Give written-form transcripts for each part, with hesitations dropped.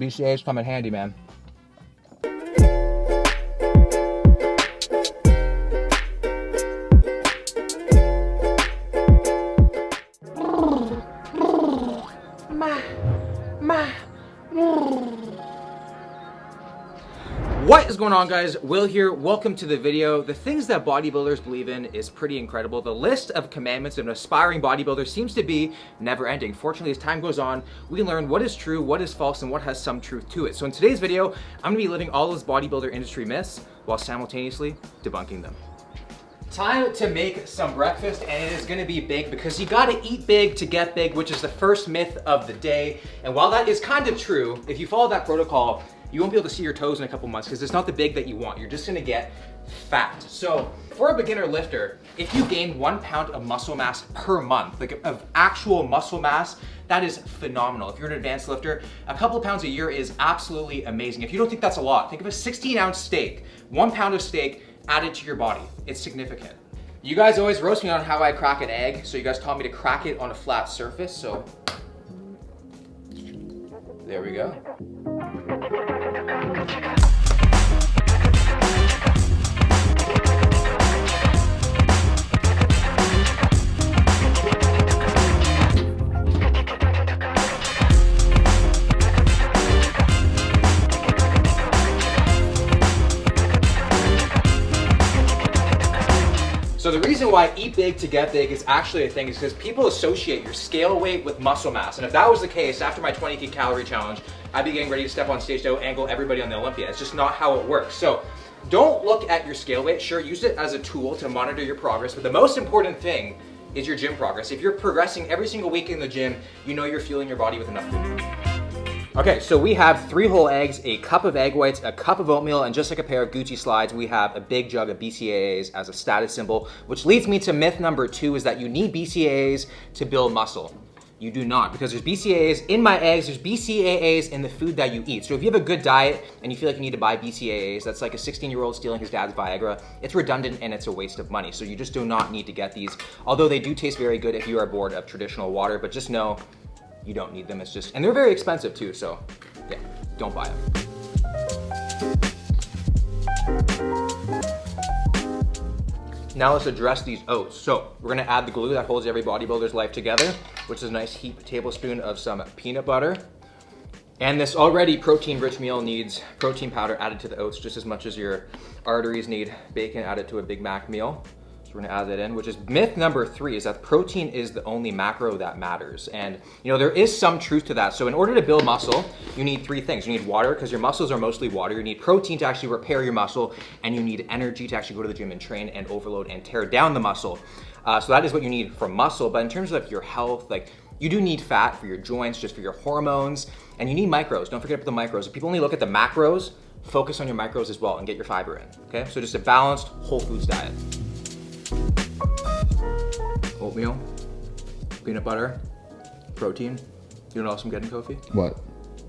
BCAAs come in handy, man. What is going on, guys? Will here. Welcome to the video. The things that bodybuilders believe in is pretty incredible. The list of commandments of an aspiring bodybuilder seems to be never ending. Fortunately, as time goes on, we learn what is true, what is false, and what has some truth to it. So in today's video, I'm gonna be living all those bodybuilder industry myths while simultaneously debunking them. Time to make some breakfast, and it is gonna be big because you gotta eat big to get big, which is the first myth of the day. And while that is kind of true, if you follow that protocol, you won't be able to see your toes in a couple months because it's not the big that you want. You're just gonna get fat. So for a beginner lifter, if you gain 1 pound of muscle mass per month, like of actual muscle mass, that is phenomenal. If you're an advanced lifter, a couple of pounds a year is absolutely amazing. If you don't think that's a lot, think of a 16-ounce steak, 1 pound of steak added to your body. It's significant. You guys always roast me on how I crack an egg, so you guys taught me to crack it on a flat surface, so there we go. So the reason why eat big to get big is actually a thing is because people associate your scale weight with muscle mass. And if that was the case, after my 20K calorie challenge, I'd be getting ready to step on stage to angle everybody on the Olympia. It's just not how it works. So don't look at your scale weight. Sure, use it as a tool to monitor your progress, but the most important thing is your gym progress. If you're progressing every single week in the gym, you know you're fueling your body with enough food. Okay, so we have 3 whole eggs, a cup of egg whites, a cup of oatmeal, and just like a pair of Gucci slides, we have a big jug of BCAAs as a status symbol, which leads me to myth number 2 is that you need BCAAs to build muscle. You do not, because there's BCAAs in my eggs, there's BCAAs in the food that you eat. So if you have a good diet and you feel like you need to buy BCAAs, that's like a 16-year-old stealing his dad's Viagra. It's redundant and it's a waste of money. So you just do not need to get these, although they do taste very good if you are bored of traditional water, but just know you don't need them. It's just, and they're very expensive too, so yeah, don't buy them. Now let's address these oats. So we're gonna add the glue that holds every bodybuilder's life together, which is a nice heaped tablespoon of some peanut butter. And this already protein-rich meal needs protein powder added to the oats just as much as your arteries need bacon added to a Big Mac meal. We're gonna add that in, which is myth number 3, is that protein is the only macro that matters. And you know, there is some truth to that. So in order to build muscle, you need 3 things. You need water, because your muscles are mostly water. You need protein to actually repair your muscle, and you need energy to actually go to the gym and train and overload and tear down the muscle. So that is what you need for muscle. But in terms of your health, like you do need fat for your joints, just for your hormones, and you need micros. Don't forget about the micros. If people only look at the macros, focus on your micros as well and get your fiber in, okay? So just a balanced whole foods diet. Oatmeal, peanut butter, protein. You know what else I'm getting, Kofi? What?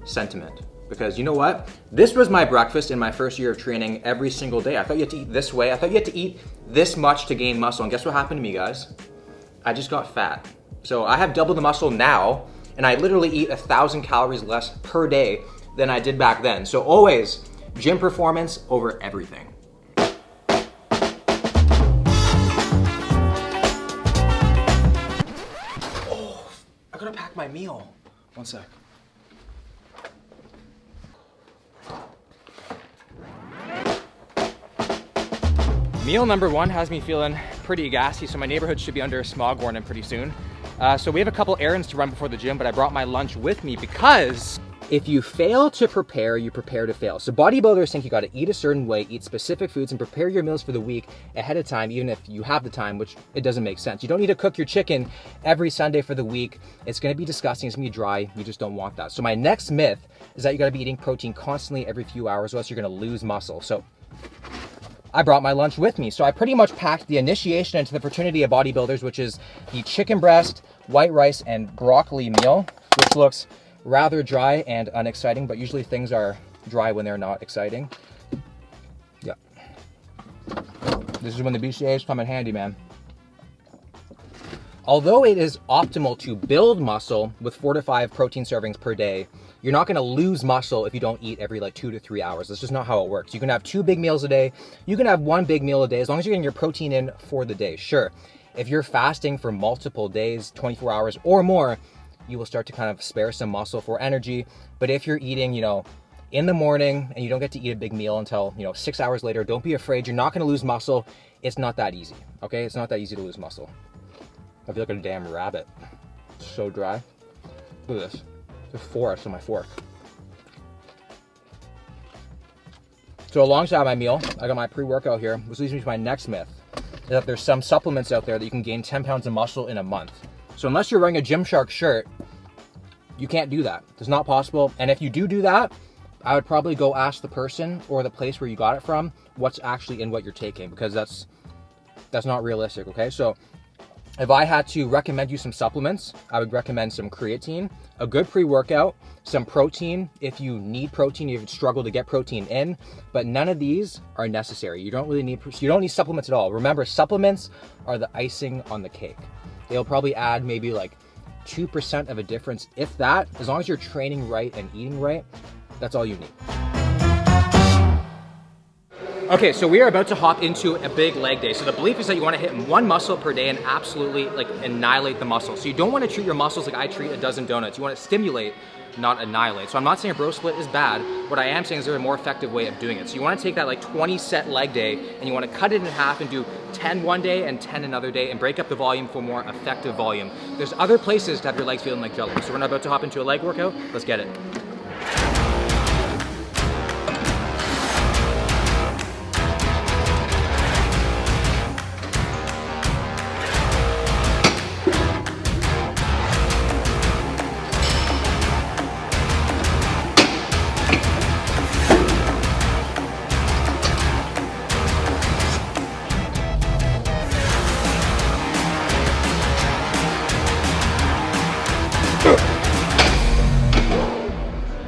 Sentiment. Because you know what? This was my breakfast in my first year of training every single day. I thought you had to eat this way. I thought you had to eat this much to gain muscle. And guess what happened to me, guys? I just got fat. So I have double the muscle now, and I literally eat 1,000 calories less per day than I did back then. So always gym performance over everything. I gotta pack my meal. One sec. Meal number 1 has me feeling pretty gassy, so my neighborhood should be under a smog warning pretty soon. So we have a couple errands to run before the gym, but I brought my lunch with me because if you fail to prepare, you prepare to fail. So bodybuilders think you gotta eat a certain way, eat specific foods, and prepare your meals for the week ahead of time, even if you have the time, which it doesn't make sense. You don't need to cook your chicken every Sunday for the week. It's gonna be disgusting, it's gonna be dry, you just don't want that. So my next myth is that you gotta be eating protein constantly every few hours, or else you're gonna lose muscle. So I brought my lunch with me. So I pretty much packed the initiation into the fraternity of bodybuilders, which is the chicken breast, white rice, and broccoli meal, which looks rather dry and unexciting, but usually things are dry when they're not exciting. Yeah. This is when the BCAAs come in handy, man. Although it is optimal to build muscle with 4 to 5 protein servings per day, you're not gonna lose muscle if you don't eat every like 2 to 3 hours. That's just not how it works. You can have 2 big meals a day. You can have 1 big meal a day as long as you're getting your protein in for the day. Sure, if you're fasting for multiple days, 24 hours or more, you will start to kind of spare some muscle for energy. But if you're eating, you know, in the morning and you don't get to eat a big meal until, you know, 6 hours later, don't be afraid. You're not gonna lose muscle. It's not that easy, okay? It's not that easy to lose muscle. I feel like a damn rabbit. It's so dry. Look at this. There's a forest on my fork. So alongside my meal, I got my pre-workout here, which leads me to my next myth, is that there's some supplements out there that you can gain 10 pounds of muscle in a month. So unless you're wearing a Gymshark shirt, you can't do that. It's not possible. And if you do that, I would probably go ask the person or the place where you got it from what's actually in what you're taking, because that's not realistic, okay? So if I had to recommend you some supplements, I would recommend some creatine, a good pre-workout, some protein if you need protein, you struggle to get protein in, but none of these are necessary. You don't need supplements at all. Remember, supplements are the icing on the cake. They'll probably add maybe like 2% of a difference, if that. As long as you're training right and eating right, that's all you need. Okay, so we are about to hop into a big leg day. So the belief is that you want to hit 1 muscle per day and absolutely like annihilate the muscle. So you don't want to treat your muscles like I treat a dozen donuts. You want to stimulate, not annihilate. So I'm not saying a bro split is bad. What I am saying is there's a more effective way of doing it. So you want to take that like 20 set leg day and you want to cut it in half and do 10 one day and 10 another day and break up the volume for more effective volume. There's other places to have your legs feeling like jello. So we're not about to hop into a leg workout. Let's get it.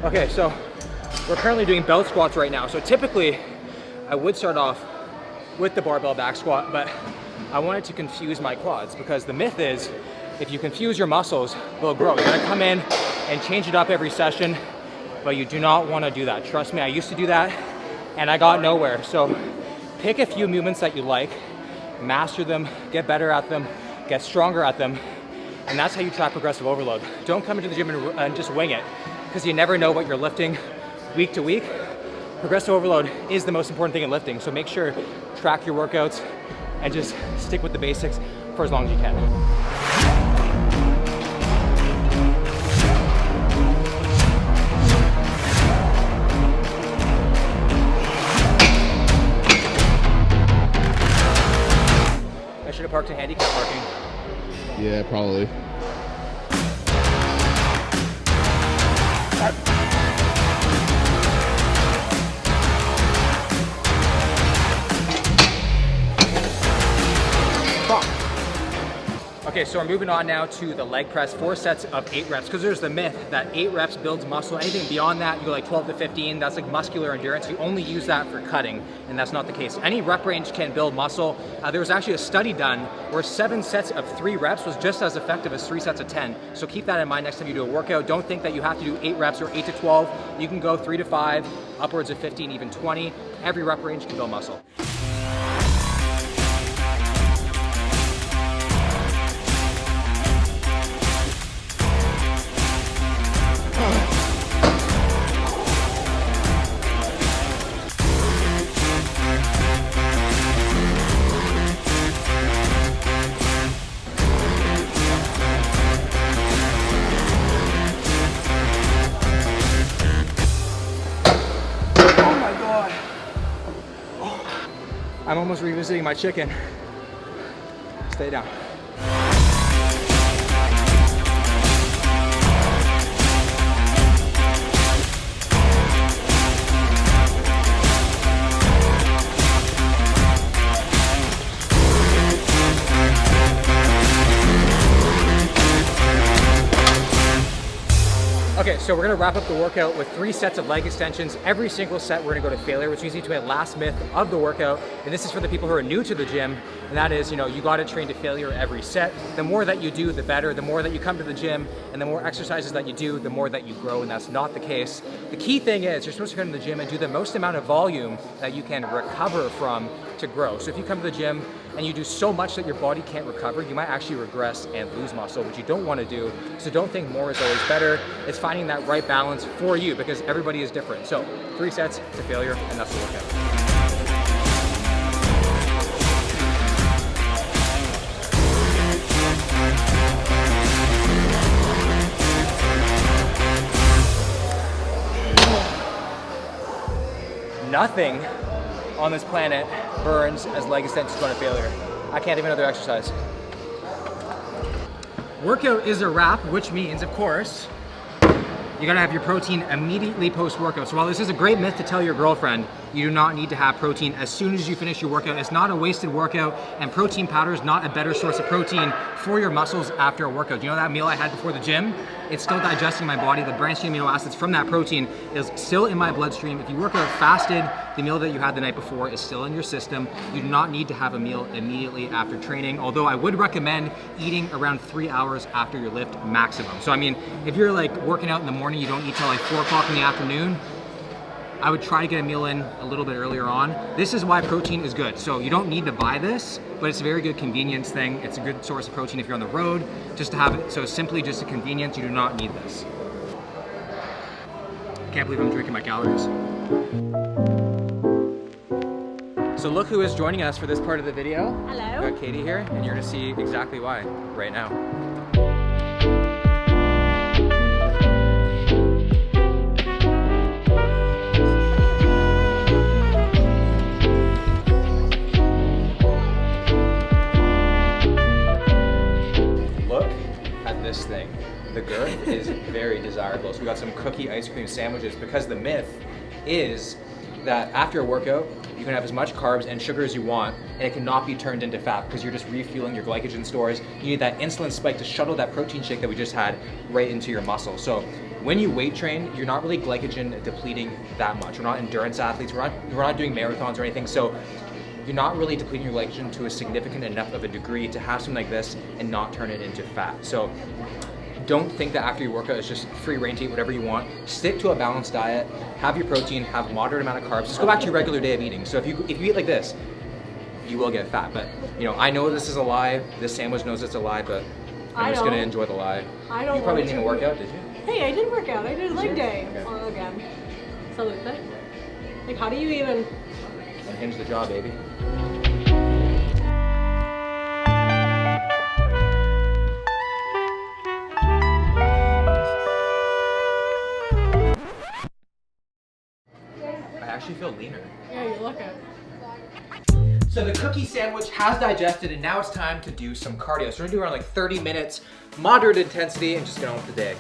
Okay, so we're currently doing belt squats right now. So typically I would start off with the barbell back squat, but I wanted to confuse my quads because the myth is if you confuse your muscles, they'll grow. You're gonna come in and change it up every session, but you do not wanna do that. Trust me, I used to do that and I got nowhere. So pick a few movements that you like, master them, get better at them, get stronger at them, and that's how you track progressive overload. Don't come into the gym and just wing it, because you never know what you're lifting week to week. Progressive overload is the most important thing in lifting, so make sure track your workouts and just stick with the basics for as long as you can. I should have parked in handicap parking. Yeah, probably. Okay, so we're moving on now to the leg press, 4 sets of 8 reps, because there's the myth that 8 reps builds muscle. Anything beyond that, you go like 12 to 15, that's like muscular endurance. You only use that for cutting, and that's not the case. Any rep range can build muscle. There was actually a study done where 7 sets of 3 reps was just as effective as 3 sets of 10. So keep that in mind next time you do a workout. Don't think that you have to do 8 reps or 8 to 12. You can go 3 to 5, upwards of 15, even 20. Every rep range can build muscle. I'm almost revisiting my chicken. Stay down. Okay, so we're gonna wrap up the workout with 3 sets of leg extensions. Every single set we're gonna go to failure, which leads me to my last myth of the workout. And this is for the people who are new to the gym. And that is, you gotta train to failure every set. The more that you do, the better. The more that you come to the gym and the more exercises that you do, the more that you grow, and that's not the case. The key thing is you're supposed to come to the gym and do the most amount of volume that you can recover from to grow. So if you come to the gym and you do so much that your body can't recover, you might actually regress and lose muscle, which you don't want to do. So don't think more is always better. It's finding that right balance for you because everybody is different. So 3 sets to failure, and that's the workout. Nothing on this planet burns as leg extensions go to failure. I can't even another exercise. Workout is a wrap, which means, of course, you gotta have your protein immediately post-workout. So while this is a great myth to tell your girlfriend, you do not need to have protein as soon as you finish your workout. It's not a wasted workout, and protein powder is not a better source of protein for your muscles after a workout. You know that meal I had before the gym? It's still digesting my body. The branched chain amino acids from that protein is still in my bloodstream. If you work out fasted, the meal that you had the night before is still in your system. You do not need to have a meal immediately after training, although I would recommend eating around 3 hours after your lift maximum. So I mean, if you're like working out in the morning, you don't eat till like 4 o'clock in the afternoon, I would try to get a meal in a little bit earlier on. This is why protein is good. So you don't need to buy this, but it's a very good convenience thing. It's a good source of protein if you're on the road, just to have it. So simply just a convenience, you do not need this. Can't believe I'm drinking my calories. So look who is joining us for this part of the video. Hello. We've got Katie here, and you're gonna see exactly why right now. This thing. The girth is very desirable. So we got some cookie ice cream sandwiches because the myth is that after a workout, you can have as much carbs and sugar as you want, and it cannot be turned into fat because you're just refueling your glycogen stores. You need that insulin spike to shuttle that protein shake that we just had right into your muscle. So when you weight train, you're not really glycogen depleting that much. We're not endurance athletes. We're not doing marathons or anything. So you're not really depleting your glycogen to a significant enough of a degree to have something like this and not turn it into fat. So don't think that after your workout it's just free reign to eat whatever you want. Stick to a balanced diet, have your protein, have a moderate amount of carbs. Just go back to your regular day of eating. So if you eat like this, you will get fat. But I know this is a lie. This sandwich knows it's a lie, but I'm just gonna enjoy the lie. I don't. You probably didn't even work out, did you? Hey, I did work out. I did a leg day. Okay. Oh, again. Salute. Like, how do you even? Unhinge the jaw, baby. I actually feel leaner. Yeah, you look it. So the cookie sandwich has digested, and now it's time to do some cardio. So we're gonna do around like 30 minutes, moderate intensity, and just get on with the day.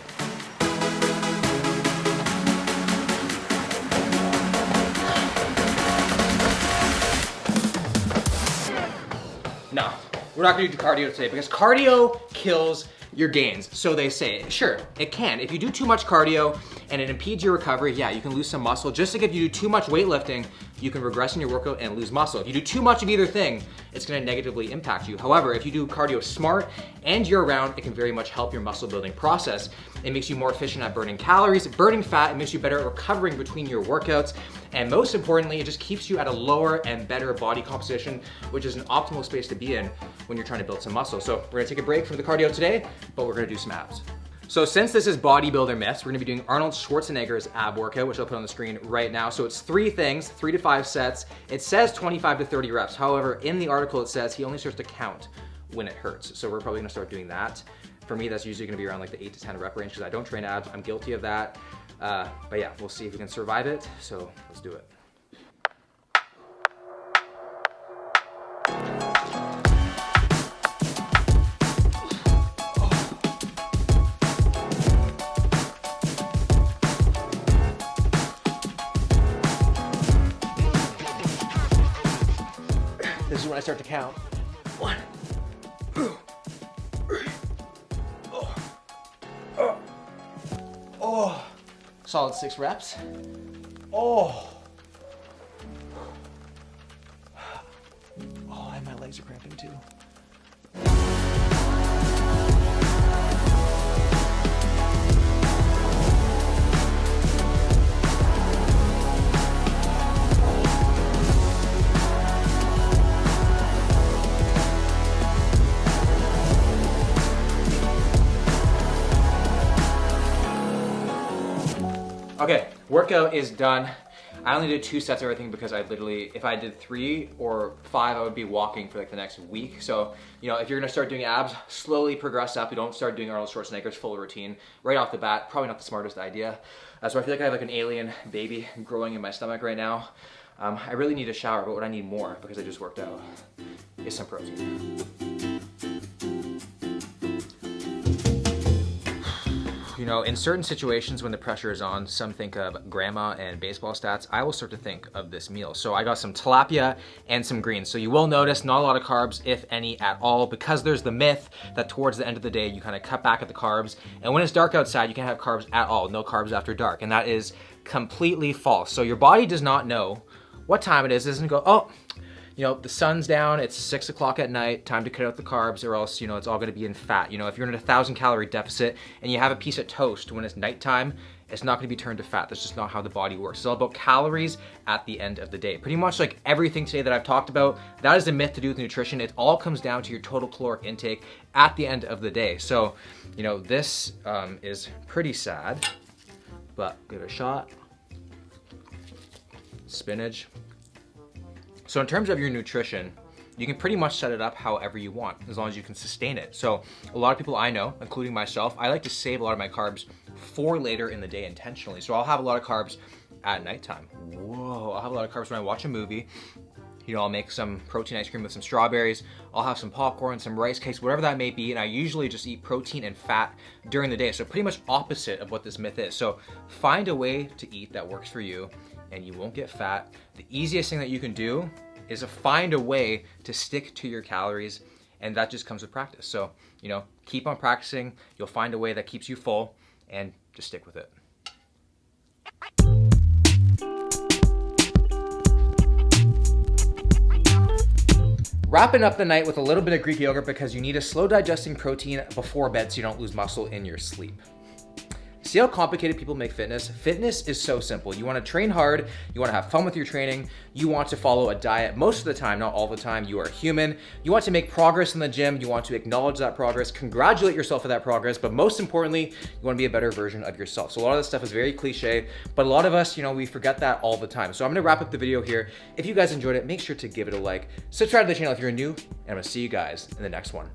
No, we're not gonna do cardio today because cardio kills your gains. So they say, sure, it can. If you do too much cardio and it impedes your recovery, yeah, you can lose some muscle. Just like if you do too much weightlifting, you can regress in your workout and lose muscle. If you do too much of either thing, it's gonna negatively impact you. However, if you do cardio smart and year round, it can very much help your muscle building process. It makes you more efficient at burning calories, burning fat. It makes you better at recovering between your workouts. And most importantly, it just keeps you at a lower and better body composition, which is an optimal space to be in when you're trying to build some muscle. So we're gonna take a break from the cardio today, but we're gonna do some abs. So since this is bodybuilder myths, we're gonna be doing Arnold Schwarzenegger's ab workout, which I'll put on the screen right now. So it's 3 things, 3 to 5 sets. It says 25 to 30 reps. However, in the article it says he only starts to count when it hurts. So we're probably gonna start doing that. For me, that's usually gonna be around like the 8 to 10 rep range because I don't train abs. I'm guilty of that. But yeah, we'll see if we can survive it. So let's do it. This is when I start to count. 1, 2, 3, 4. Oh. Solid 6 reps. Oh. Oh, and my legs are cramping too. Okay, workout is done. I only did 2 sets of everything because I literally, if I did 3 or 5, I would be walking for like the next week. So, you know, if you're gonna start doing abs, slowly progress up. You don't start doing Arnold Schwarzenegger's full routine right off the bat. Probably not the smartest idea. So I feel like I have like an alien baby growing in my stomach right now. I really need a shower, but what I need more, because I just worked out, is some protein. You know, in certain situations when the pressure is on, some think of grandma and baseball stats. I will start to think of this meal. So I got some tilapia and some greens. So you will notice not a lot of carbs, if any at all, because there's the myth that towards the end of the day, you kind of cut back at the carbs. And when it's dark outside, you can't have carbs at all. No carbs after dark. And that is completely false. So your body does not know what time it is. It doesn't go, oh, you know, the sun's down, it's 6 o'clock at night, time to cut out the carbs, or else, you know, it's all gonna be in fat. You know, if you're in a 1,000 calorie deficit and you have a piece of toast when it's nighttime, it's not gonna be turned to fat. That's just not how the body works. It's all about calories at the end of the day. Pretty much like everything today that I've talked about, that is a myth to do with nutrition. It all comes down to your total caloric intake at the end of the day. So, you know, this is pretty sad, but give it a shot. Spinach. So in terms of your nutrition, you can pretty much set it up however you want, as long as you can sustain it. So a lot of people I know, including myself, I like to save a lot of my carbs for later in the day intentionally. So I'll have a lot of carbs at nighttime. Whoa, I'll have a lot of carbs when I watch a movie. You know, I'll make some protein ice cream with some strawberries. I'll have some popcorn, some rice cakes, whatever that may be. And I usually just eat protein and fat during the day. So pretty much opposite of what this myth is. So find a way to eat that works for you and you won't get fat. The easiest thing that you can do is to find a way to stick to your calories, and that just comes with practice. So, you know, keep on practicing. You'll find a way that keeps you full, and just stick with it. Wrapping up the night with a little bit of Greek yogurt because you need a slow digesting protein before bed so you don't lose muscle in your sleep. See how complicated people make fitness? Fitness is so simple. You wanna train hard, you wanna have fun with your training, you want to follow a diet most of the time, not all the time. You are human. You want to make progress in the gym, you want to acknowledge that progress, congratulate yourself for that progress, but most importantly, you wanna be a better version of yourself. So a lot of this stuff is very cliche, but a lot of us, you know, we forget that all the time. So I'm gonna wrap up the video here. If you guys enjoyed it, make sure to give it a like, subscribe to the channel if you're new, and I'm gonna see you guys in the next one.